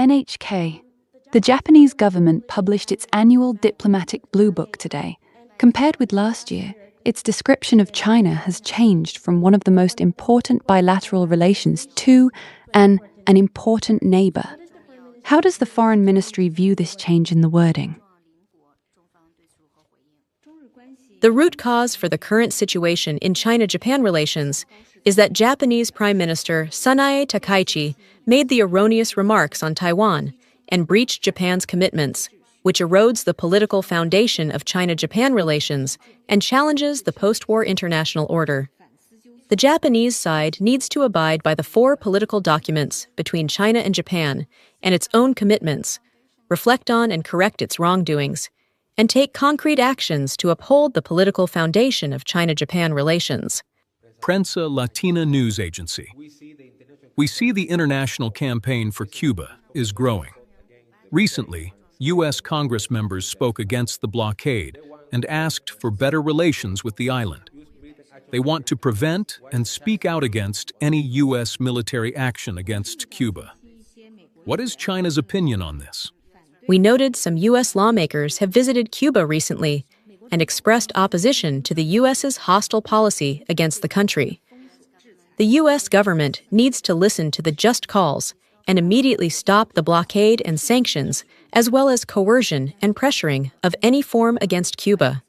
NHK. The Japanese government published its annual diplomatic blue book today. Compared with last year, its description of China has changed from one of the most important bilateral relations to an important neighbour. How does the Foreign Ministry view this change in the wording? The root cause for the current situation in China-Japan relations is that Japanese Prime Minister Sanae Takaichi made the erroneous remarks on Taiwan and breached Japan's commitments, which erodes the political foundation of China-Japan relations and challenges the post-war international order. The Japanese side needs to abide by the 4 political documents between China and Japan and its own commitments, reflect on and correct its wrongdoings, and take concrete actions to uphold the political foundation of China-Japan relations. Prensa Latina News Agency. We see the international campaign for Cuba is growing. Recently, U.S. Congress members spoke against the blockade and asked for better relations with the island. They want to prevent and speak out against any U.S. military action against Cuba. What is China's opinion on this? We noted some U.S. lawmakers have visited Cuba recently and expressed opposition to the U.S.'s hostile policy against the country. The U.S. government needs to listen to the just calls and immediately stop the blockade and sanctions, as well as coercion and pressuring of any form against Cuba.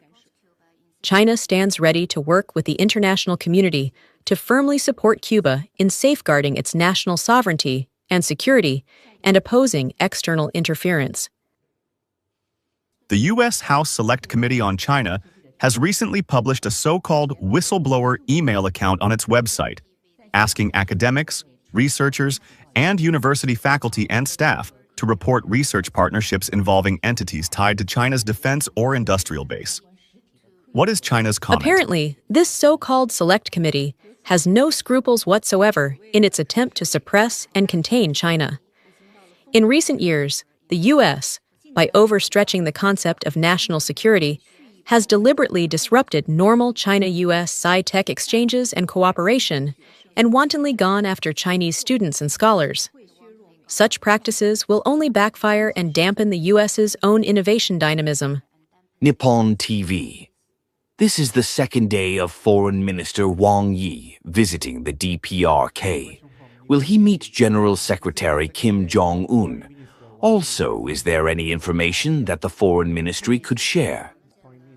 China stands ready to work with the international community to firmly support Cuba in safeguarding its national sovereignty and security and opposing external interference. The U.S. House Select Committee on China has recently published a so-called whistleblower email account on its website, asking academics, researchers, and university faculty and staff to report research partnerships involving entities tied to China's defense or industrial base. What is China's comment? Apparently, this so-called Select Committee has no scruples whatsoever in its attempt to suppress and contain China. In recent years, the U.S., by overstretching the concept of national security, has deliberately disrupted normal China-U.S. sci-tech exchanges and cooperation and wantonly gone after Chinese students and scholars. Such practices will only backfire and dampen the U.S.'s own innovation dynamism. Nippon TV. This is the second day of Foreign Minister Wang Yi visiting the DPRK. Will he meet General Secretary Kim Jong-un? Also, is there any information that the Foreign Ministry could share?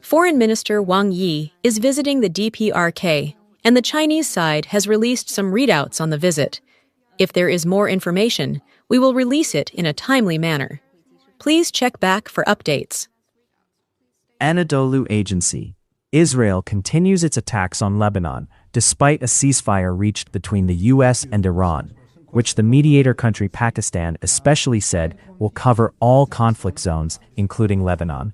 Foreign Minister Wang Yi is visiting the DPRK, and the Chinese side has released some readouts on the visit. If there is more information, we will release it in a timely manner. Please check back for updates. Anadolu Agency. Israel continues its attacks on Lebanon, despite a ceasefire reached between the U.S. and Iran, which the mediator country Pakistan especially said will cover all conflict zones, including Lebanon.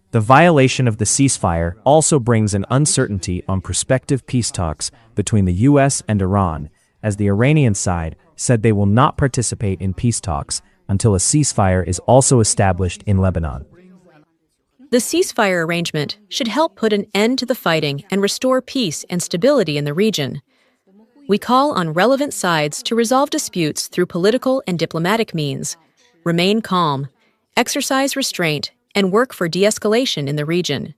The violation of the ceasefire also brings an uncertainty on prospective peace talks between the U.S. and Iran, as the Iranian side said they will not participate in peace talks until a ceasefire is also established in Lebanon. The ceasefire arrangement should help put an end to the fighting and restore peace and stability in the region. We call on relevant sides to resolve disputes through political and diplomatic means, remain calm, exercise restraint, and work for de-escalation in the region.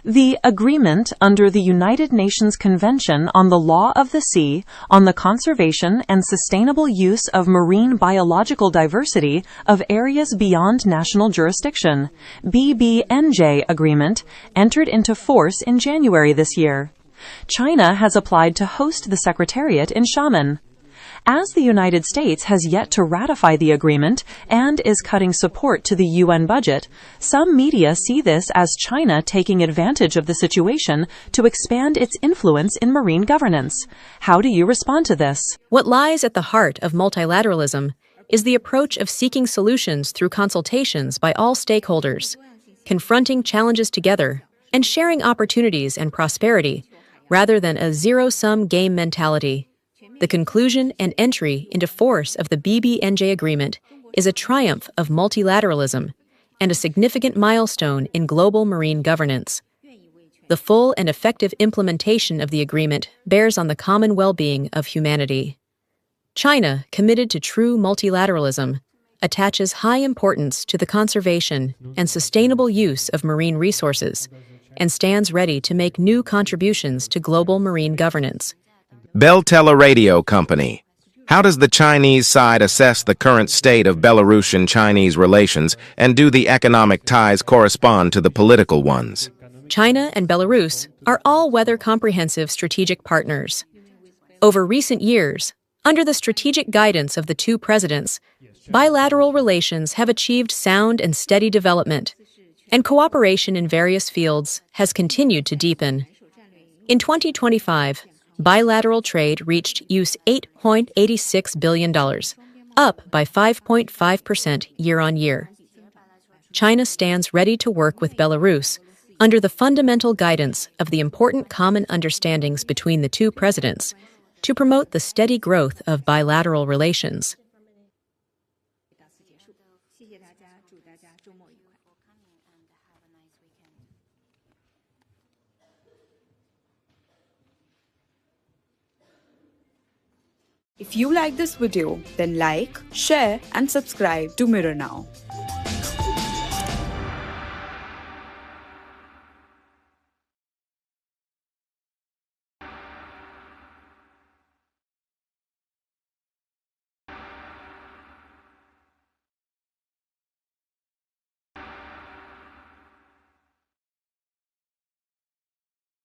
The agreement under the United Nations Convention on the Law of the Sea on the Conservation and Sustainable Use of Marine Biological Diversity of Areas Beyond National Jurisdiction, BBNJ agreement, entered into force in January this year. China has applied to host the Secretariat in Xiamen. As the United States has yet to ratify the agreement and is cutting support to the UN budget, some media see this as China taking advantage of the situation to expand its influence in marine governance. How do you respond to this? What lies at the heart of multilateralism is the approach of seeking solutions through consultations by all stakeholders, confronting challenges together, and sharing opportunities and prosperity, rather than a zero-sum game mentality. The conclusion and entry into force of the BBNJ agreement is a triumph of multilateralism and a significant milestone in global marine governance. The full and effective implementation of the agreement bears on the common well-being of humanity. China, committed to true multilateralism, attaches high importance to the conservation and sustainable use of marine resources and stands ready to make new contributions to global marine governance. Bell Radio Company. How does the Chinese side assess the current state of Belarusian-Chinese relations, and do the economic ties correspond to the political ones? China and Belarus are all-weather comprehensive strategic partners. Over recent years, under the strategic guidance of the two presidents, bilateral relations have achieved sound and steady development, and cooperation in various fields has continued to deepen. In 2025, bilateral trade reached $8.86 billion, up by 5.5% year-on-year. China stands ready to work with Belarus under the fundamental guidance of the important common understandings between the two presidents to promote the steady growth of bilateral relations. If you like this video, then like, share and subscribe to Mirror Now.